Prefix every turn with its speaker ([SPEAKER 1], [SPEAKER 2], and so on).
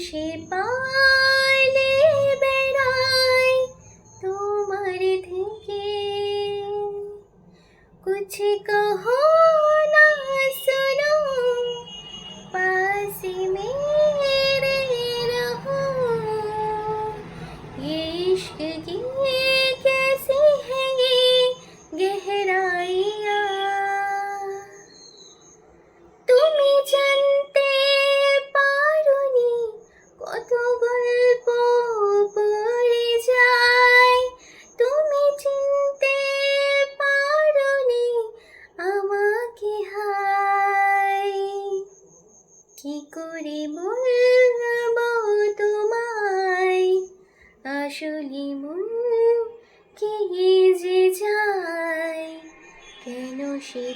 [SPEAKER 1] সে পালে বেড়ায় তোমার থেকে। कुछ कहो ना सुनो, पास मेरे रहो। ये इश्क की कैसी है ये गहराइयाँ, তুমি জানতে পারোনি কত গল্প পড়ে যায়। তুমি চিনতে পারোনি আমাকে হায়। কি করে বলবো তোমায় আসলে মন কে যে যায়, কেন সে